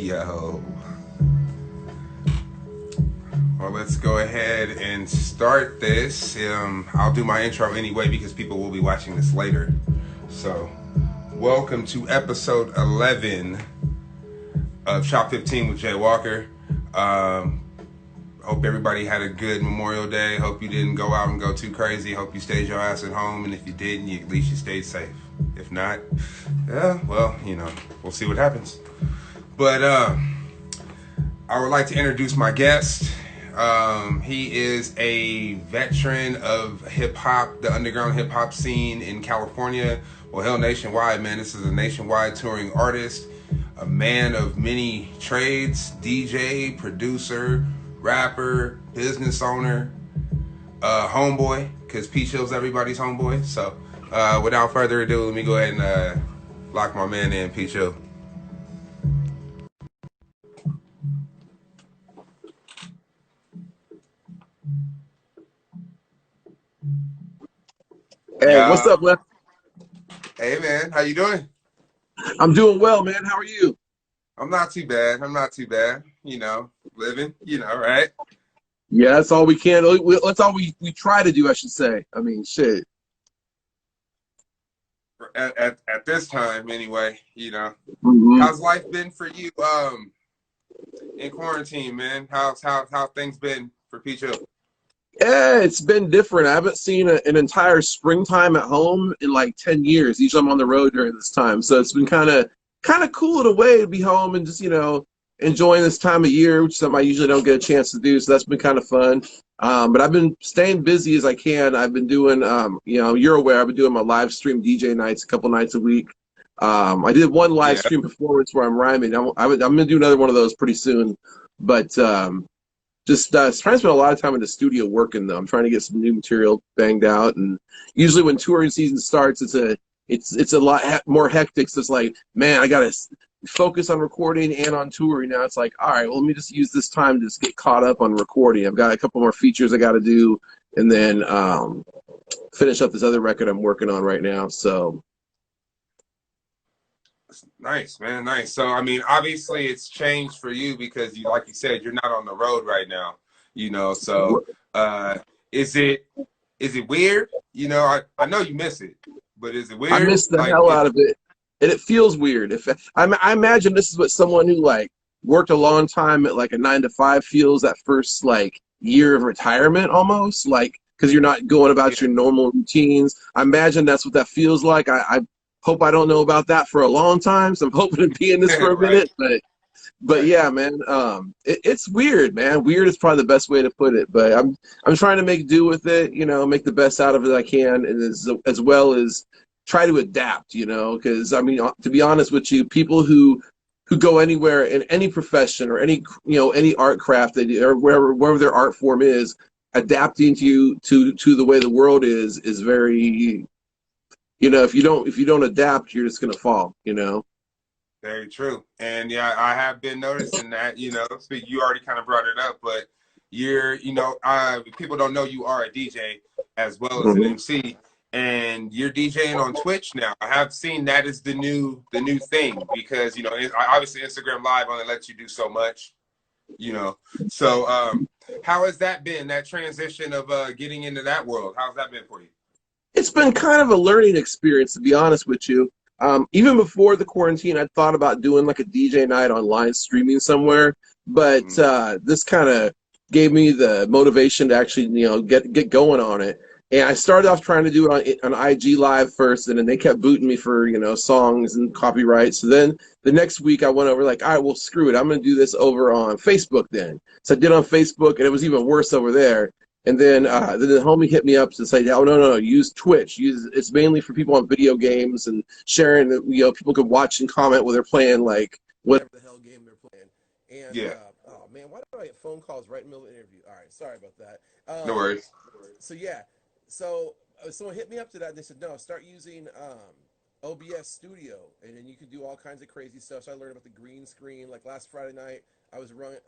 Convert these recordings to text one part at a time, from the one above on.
Yo. Well, let's go ahead and start this. I'll do my intro anyway because people will be watching this later. So, welcome to episode 11 of Shop 15 with Jay Walker. Hope everybody had a good Memorial Day. Hope you didn't go out and go too crazy. Hope you stayed your ass at home. And if you didn't, at least you stayed safe. If not, yeah, well, we'll see what happens. But I would like to introduce my guest. He is a veteran of hip-hop, the underground hip-hop scene in California. Well, hell, nationwide, man. This is a nationwide touring artist, a man of many trades, DJ, producer, rapper, business owner, homeboy, because P Chill's everybody's homeboy. So, without further ado, let me go ahead and lock my man in, P Chill. Hey, what's up, man? Hey, man. How you doing? I'm doing well, man. How are you? I'm not too bad. Living, right? Yeah, that's all we can. That's all we try to do, I should say. I mean, shit. At this time, anyway, Mm-hmm. How's life been for you in quarantine, man? How's things been for P Chill? Yeah, it's been different. I haven't seen an entire springtime at home in like 10 years. Usually I'm on the road during this time. So it's been kind of cool in a way to be home and just, enjoying this time of year, which is something I usually don't get a chance to do. So that's been kind of fun. But I've been staying busy as I can. I've been doing, you're aware, I've been doing my live stream DJ nights a couple nights a week. I did one live stream performance where I'm rhyming. I'm going to do another one of those pretty soon. But just trying to spend a lot of time in the studio working, though. I'm trying to get some new material banged out. And usually when touring season starts, it's a lot more hectic. So it's like, man, I got to focus on recording and on touring. Now it's like, all right, well, let me just use this time to just get caught up on recording. I've got a couple more features I got to do, and then finish up this other record I'm working on right now. So nice, man, nice. So I mean, obviously it's changed for you because like you said, you're not on the road right now. So is it weird? I know you miss it, but is it weird? I miss the hell out of it. And it feels weird. If I imagine this is what someone who worked a long time at like a 9-to-5 feels that first year of retirement almost, because you're not going about your normal routines. I imagine that's what that feels like. I hope I don't know about that for a long time, so I'm hoping to be in this for a minute. But yeah, man, it's weird, man. Weird is probably the best way to put it. But I'm trying to make do with it, make the best out of it I can, and as well as try to adapt, because I mean, to be honest with you, people who go anywhere in any profession or any art craft they do, or wherever their art form is, adapting to the way the world is very, if you don't adapt, you're just gonna fall, Very true. And yeah, I have been noticing that, you already kind of brought it up, but people don't know you are a DJ as well as an MC. And you're DJing on Twitch now. I have seen that is the new thing because obviously Instagram Live only lets you do so much, So how has that been? That transition of getting into that world? How's that been for you? It's been kind of a learning experience, to be honest with you. Even before the quarantine, I thought about doing like a DJ night online streaming somewhere, but this kind of gave me the motivation to actually get going on it. And I started off trying to do it on IG Live first, and then they kept booting me for, songs and copyright. So then the next week I went over all right, well, screw it. I'm going to do this over on Facebook then. So I did on Facebook, and it was even worse over there. And then the homie hit me up to say, oh, no, use Twitch. It's mainly for people on video games and sharing that, people could watch and comment while they're playing, whatever the hell game they're playing. And, oh, man, why do I get phone calls right in the middle of the interview? All right, sorry about that. No worries. So, yeah. So someone hit me up to that, and they said, no, start using OBS Studio, and then you can do all kinds of crazy stuff. So I learned about the green screen. Like last Friday night, I was running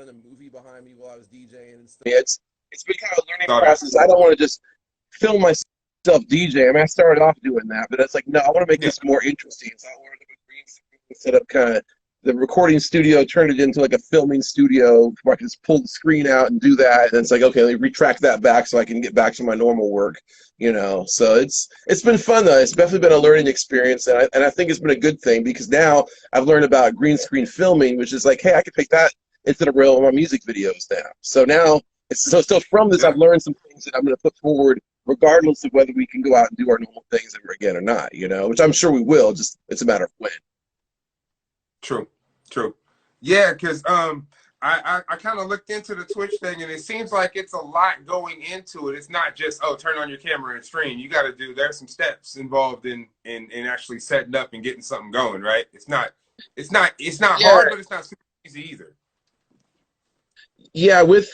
a movie behind me while I was DJing and stuff. Yeah, it's been kind of a learning process. I don't want to just film myself DJ. I mean, I started off doing that, but it's like, no, I want to make this more interesting. So I ordered a green screen, set up kind of the recording studio, turned it into like a filming studio where I can just pull the screen out and do that. And it's like, okay, let me retract that back so I can get back to my normal work, you know. So it's been fun though. It's definitely been a learning experience, and I think it's been a good thing because now I've learned about green screen filming, which is like, hey, I can take that into the real of my music videos now. So now so from this, I've learned some things that I'm going to put forward, regardless of whether we can go out and do our normal things ever again or not, you know, which I'm sure we will. Just it's a matter of when. True, true. Yeah, because I kind of looked into the Twitch thing, and it seems like it's a lot going into it. It's not just, oh, turn on your camera and stream. You got to there's some steps involved in actually setting up and getting something going, right? It's not hard, but it's not super easy either. Yeah, with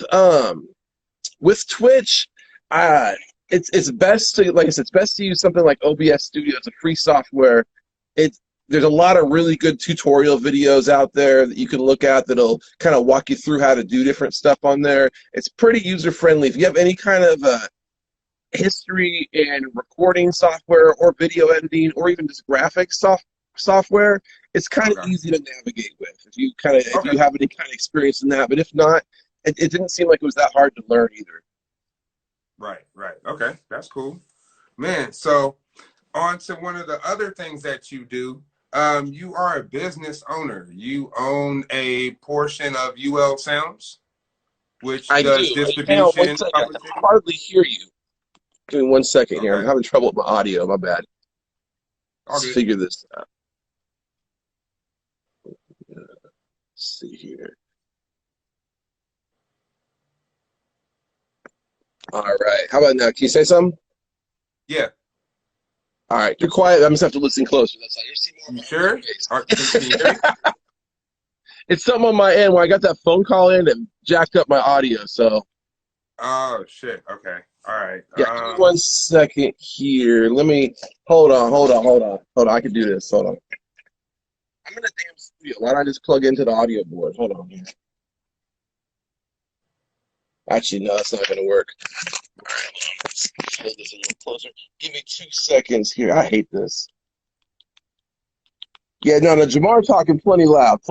Twitch, it's best to, like I said, it's best to use something like OBS Studio. It's a free software. There's a lot of really good tutorial videos out there that you can look at that'll kind of walk you through how to do different stuff on there. It's pretty user-friendly. If you have any kind of history in recording software or video editing or even just graphics software, it's kind of easy to navigate with if you if you have any kind of experience in that. But if not, it didn't seem like it was that hard to learn either. Right. Okay, that's cool. Man, so on to one of the other things that you do. You are a business owner. You own a portion of UL Sounds, which does distribution. I can hardly hear you. Give me 1 second here. I'm having trouble with my audio. My bad. Let's figure this out. Let's see here. All right. How about now? Can you say something? Yeah. All right. You're quiet. I'm just have to listen closer. That's all. You sure? It's something on my end where I got that phone call in and jacked up my audio. So. Oh shit. Okay. All right. Yeah. Give me 1 second here. Let me hold on. I can do this. Hold on. I'm in a damn studio. Why don't I just plug into the audio board? Hold on here. Actually, no, that's not going to work. All right, let's hold this a little closer. Give me 2 seconds here. I hate this. Yeah, no, Jamar talking plenty loud.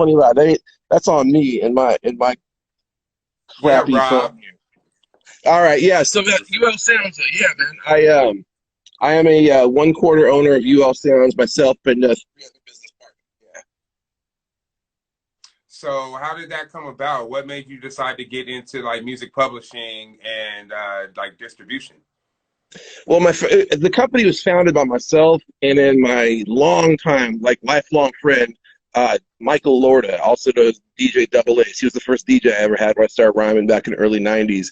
That's on me and my crappy phone here. All right, yeah. So that UL Sounds, yeah, man. I am a 1/4 owner of UL Sounds myself, and 3 other business partners. Yeah. So how did that come about? What made you decide to get into like music publishing and like distribution? Well, the company was founded by myself and then my lifelong friend, Michael Lorda, also does DJ Double Ace. He was the first DJ I ever had when I started rhyming back in the early 90s.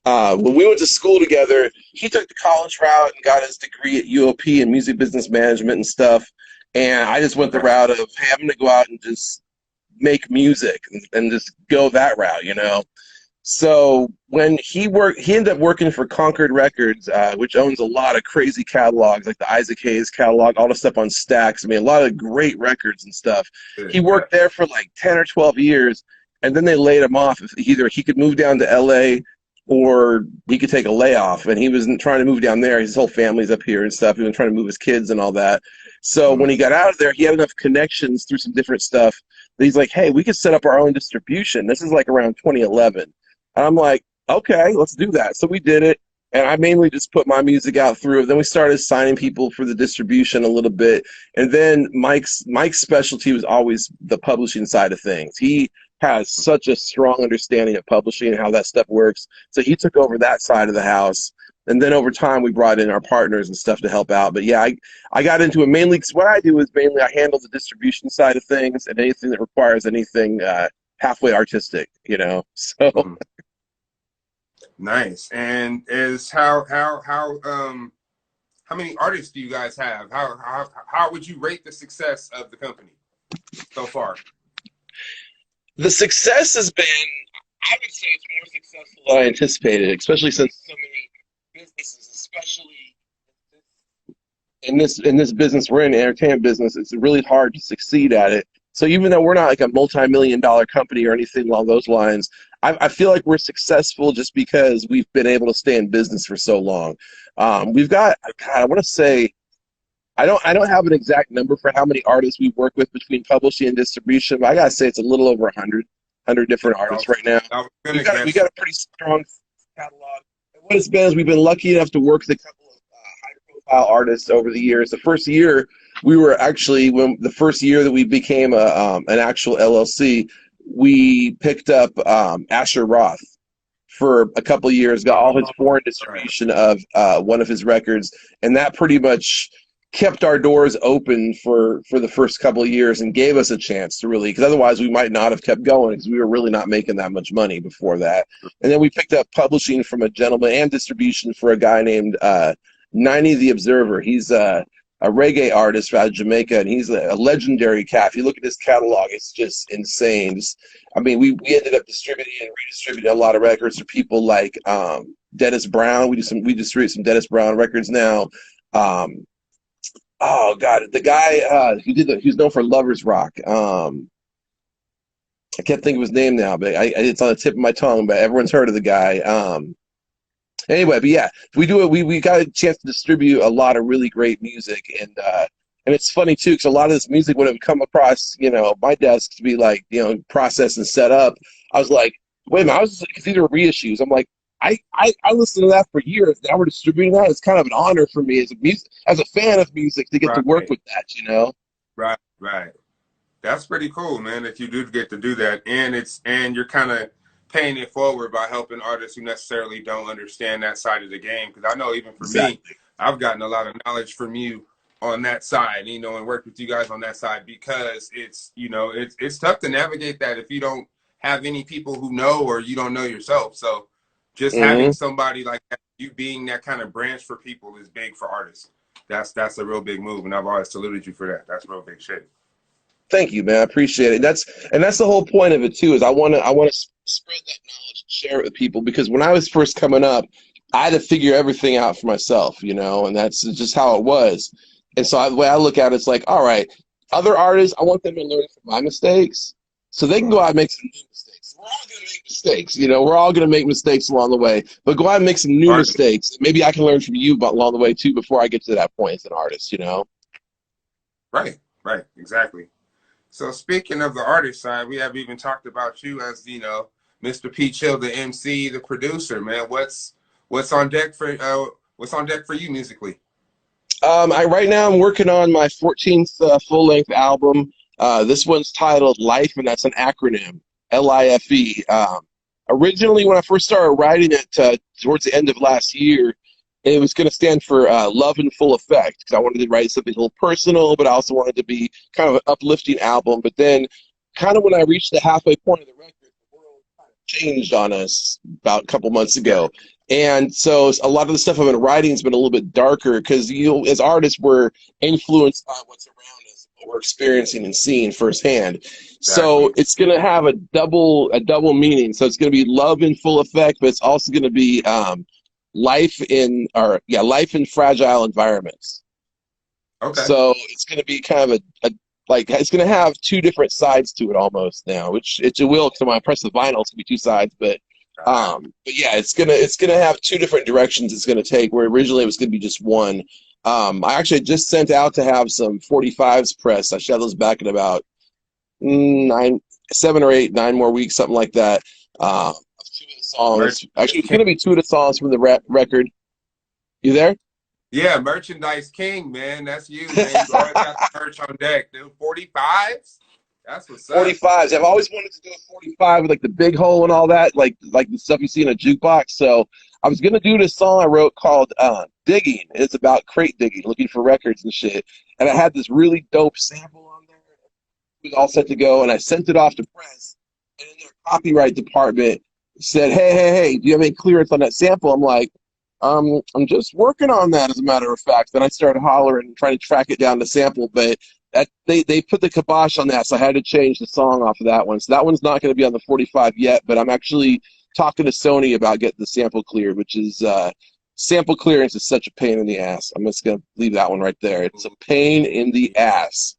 When we went to school together, he took the college route and got his degree at UOP in music business management and stuff. And I just went the route of, hey, I'm going to go out and just make music and just go that route, you know. So when he ended up working for Concord Records, which owns a lot of crazy catalogs, like the Isaac Hayes catalog, all the stuff on Stax. I mean, a lot of great records and stuff. He worked there for like 10 or 12 years, and then they laid him off. Either he could move down to L.A. or he could take a layoff, and he wasn't trying to move down there. His whole family's up here and stuff. He was trying to move his kids and all that. So when he got out of there, he had enough connections through some different stuff that he's like, hey, we could set up our own distribution. This is like around 2011. And I'm like, okay, let's do that. So we did it, and I mainly just put my music out through it. Then we started signing people for the distribution a little bit. And then Mike's specialty was always the publishing side of things. He has such a strong understanding of publishing and how that stuff works. So he took over that side of the house. And then over time, we brought in our partners and stuff to help out. But yeah, I got into it mainly because what I do is mainly I handle the distribution side of things and anything that requires anything halfway artistic, you know. So nice. And is how many artists do you guys have? How would you rate the success of the company so far? The success has been, I would say it's more successful than I anticipated, especially since so many businesses, especially in this business we're in, the entertainment business, it's really hard to succeed at it. So even though we're not like a multi-million-dollar company or anything along those lines, I feel like we're successful just because we've been able to stay in business for so long. We've got, God, I want to say, I don't have an exact number for how many artists we work with between publishing and distribution, but I gotta say it's a little over 100 different artists right now. I was We gonna got we guess. got a pretty strong catalog. And what it's been is we've been lucky enough to work with a couple of high profile artists over the years. The first year we were actually when the first year that we became an actual LLC, we picked up Asher Roth for a couple of years, got all his foreign distribution of one of his records, and that pretty much kept our doors open for the first couple of years and gave us a chance to really, because otherwise we might not have kept going because we were really not making that much money before that. And then we picked up publishing from a gentleman and distribution for a guy named 90 the Observer. He's a reggae artist out of Jamaica, and he's a legendary cat. If you look at his catalog, it's just insane. I mean, we ended up distributing and redistributing a lot of records for people like Dennis Brown. We distribute some Dennis Brown records now. Oh God, the guy he's known for Lovers Rock. I can't think of his name now, but it's on the tip of my tongue. But everyone's heard of the guy. Anyway, but yeah, we do it. We got a chance to distribute a lot of really great music, and it's funny too because a lot of this music when it would come across my desk to be like processed and set up, I was like, wait a minute, because these are reissues. I'm like, I listened to that for years. Now we're distributing that. It's kind of an honor for me as a fan of music to get to work with that. Right. That's pretty cool, man. That you do get to do that, and you're kind of paying it forward by helping artists who necessarily don't understand that side of the game. Because I know even for me, I've gotten a lot of knowledge from you on that side, and worked with you guys on that side because it's tough to navigate that if you don't have any people who know or you don't know yourself. So just having somebody like that, you being that kind of branch for people is big for artists. That's a real big move, and I've always saluted you for that. That's real big shit. Thank you, man. I appreciate it. That's the whole point of it too. Is I want to spread that knowledge and share it with people because when I was first coming up, I had to figure everything out for myself, and that's just how it was. And so the way I look at it, it's like, all right, other artists, I want them to learn from my mistakes, so they can go out and make some new mistakes. We're all gonna make mistakes, we're all gonna make mistakes along the way, but go out and make some new mistakes. Maybe I can learn from you along the way too before I get to that point as an artist, Right, exactly. So speaking of the artist side, we have even talked about you as Mr. P. Chill, the MC, the producer, man. What's on deck for you musically? Right now I'm working on my 14th full-length album. This one's titled Life, and that's an acronym, LIFE. Originally, when I first started writing it towards the end of last year, it was going to stand for Love in Full Effect because I wanted to write something a little personal, but I also wanted to be kind of an uplifting album. But then kind of when I reached the halfway point of the record, the world kind of changed on us about a couple months ago. And so a lot of the stuff I've been writing has been a little bit darker because as artists, we're influenced by what's around us, what we're experiencing and seeing firsthand. Exactly. So it's going to have a double meaning. So it's going to be love in full effect, but it's also going to be life in fragile environments. Okay. So it's going to be kind of it's going to have two different sides to it almost now, which it will because when I press the vinyl, it's going to be two sides, but yeah, it's gonna have two different directions it's gonna take. Where originally it was gonna be just one. I actually just sent out to have some 45s pressed. I should have those back in about 7 or 8, 9 more weeks, something like that. 2 of the songs. Actually, it's gonna be 2 of the songs from the record. You there? Yeah, Merchandise King, man. That's you, man. You always got the merch on deck, dude. 45s. That's what's up. 45s. I've always wanted to do a 45 with like the big hole and all that, like the stuff you see in a jukebox. So I was gonna do this song I wrote called Digging. It's about crate digging, looking for records and shit. And I had this really dope sample on there. It was all set to go, and I sent it off to press. And in their copyright department said, Hey, do you have any clearance on that sample? I'm like, I'm just working on that, as a matter of fact. Then I started hollering and trying to track it down to sample, but they put the kibosh on that, so I had to change the song off of that one. So that one's not going to be on the 45 yet, but I'm actually talking to Sony about getting the sample cleared, which is sample clearance is such a pain in the ass. I'm just going to leave that one right there. It's a pain in the ass.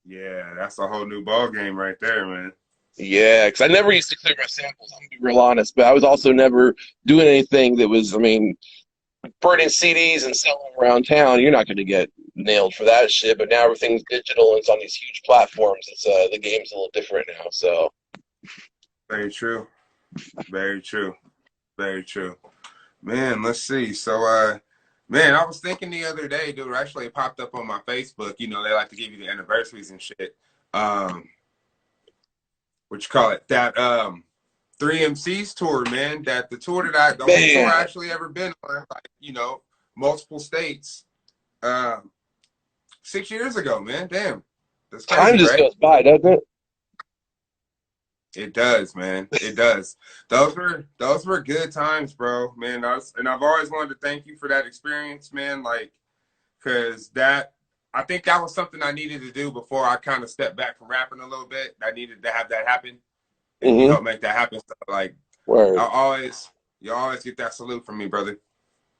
Yeah, that's a whole new ball game right there, man. Yeah, because I never used to clear my samples, I'm going to be real honest, but I was also never doing anything that was, burning CDs and selling them around town. You're not going to get nailed for that shit. But now everything's digital and it's on these huge platforms. It's the game's a little different now. So Very true. Very true. Very true. Man, let's see. So, man, I was thinking the other day, dude. Actually, it popped up on my Facebook. You know, they like to give you the anniversaries and shit. Um, what you call it? That 3MC's tour, man. That the only tour I man, actually ever been on, like, you know, multiple states. 6 years ago, man. Damn, that's time crazy, just right? goes by, doesn't it? It does, man. It does. Those were good times, bro. Man, and I've always wanted to thank you for that experience, man. Like, cause I think that was something I needed to do before I kind of stepped back from rapping a little bit. I needed to have that happen, and you Mm-hmm. helped make that happen. So, like, Word. you always get that salute from me, brother.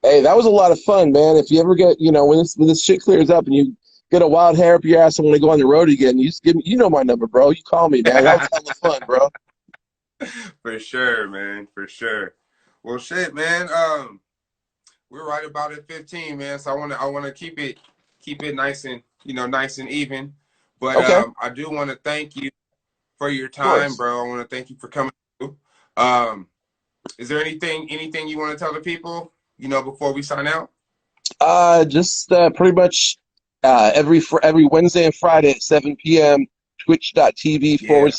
Hey, that was a lot of fun, man. If you ever get, when this shit clears up and you get a wild hair up your ass and want to go on the road again, you just give me, you know my number, bro. You call me, man. That was hella fun, bro. For sure, man. For sure. Well, shit, man. We're right about at 15, man. So I wanna keep it nice and nice and even. But Okay, of I do want to thank you for your time, course. bro. I want to thank you for coming through. Um, is there anything you want to tell the people, before we sign out? Just pretty much every Wednesday and Friday at 7 p.m. Twitch.tv Yeah.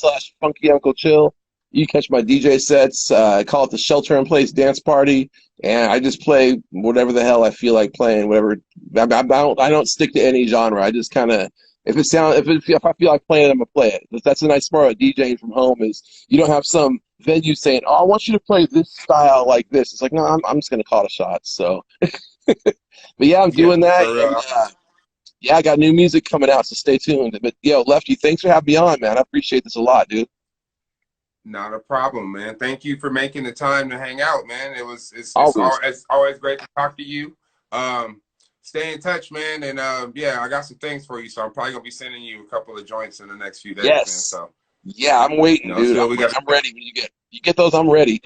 /Funky Uncle Chill. You catch my DJ sets. I call it the Shelter in Place Dance Party, and I just play whatever the hell I feel like playing. Whatever. I don't stick to any genre. I just kind of if I feel like playing it, I'm gonna play it. That's a nice part of DJing from home is you don't have some venue saying, "Oh, I want you to play this style like this." It's like, no, I'm just gonna call it a shot. So. But yeah, I'm Yeah, doing that, for and real. yeah, I got new music coming out, so stay tuned. But yo, Lefty, thanks for having me on, man. I appreciate this a lot, dude. Not a problem, man. Thank you for making the time to hang out, man. Always. It's always great to talk to you. Um, Stay in touch, man. And yeah, I got some things for you, so I'm probably gonna be sending you a couple of joints in the next few days, man. Yes. So Yeah, I'm waiting, see dude. what we got. I'm ready. When you get those, I'm ready.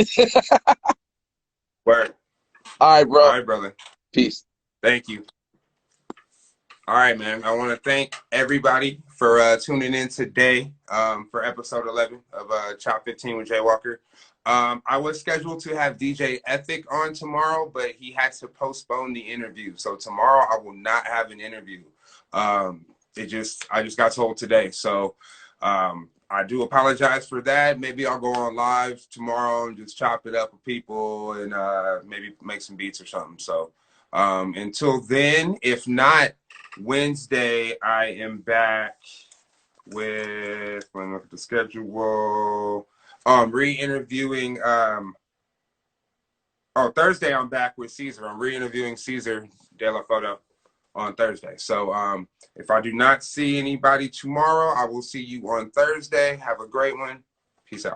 Work. All right, All bro. right, brother. Peace. Thank you. All right, man. I want to thank everybody for tuning in today for episode 11 of Chop 15 with Jay Walker. I was scheduled to have DJ Ethic on tomorrow, but he had to postpone the interview. So tomorrow I will not have an interview. I just got told today. So I do apologize for that. Maybe I'll go on live tomorrow and just chop it up with people and maybe make some beats or something. So until then, if not, Wednesday, I am back with, let me look at the schedule. Re-interviewing, Thursday I'm back with Caesar. I'm re-interviewing Caesar De La Foto on Thursday. So if I do not see anybody tomorrow, I will see you on Thursday. Have a great one. Peace out.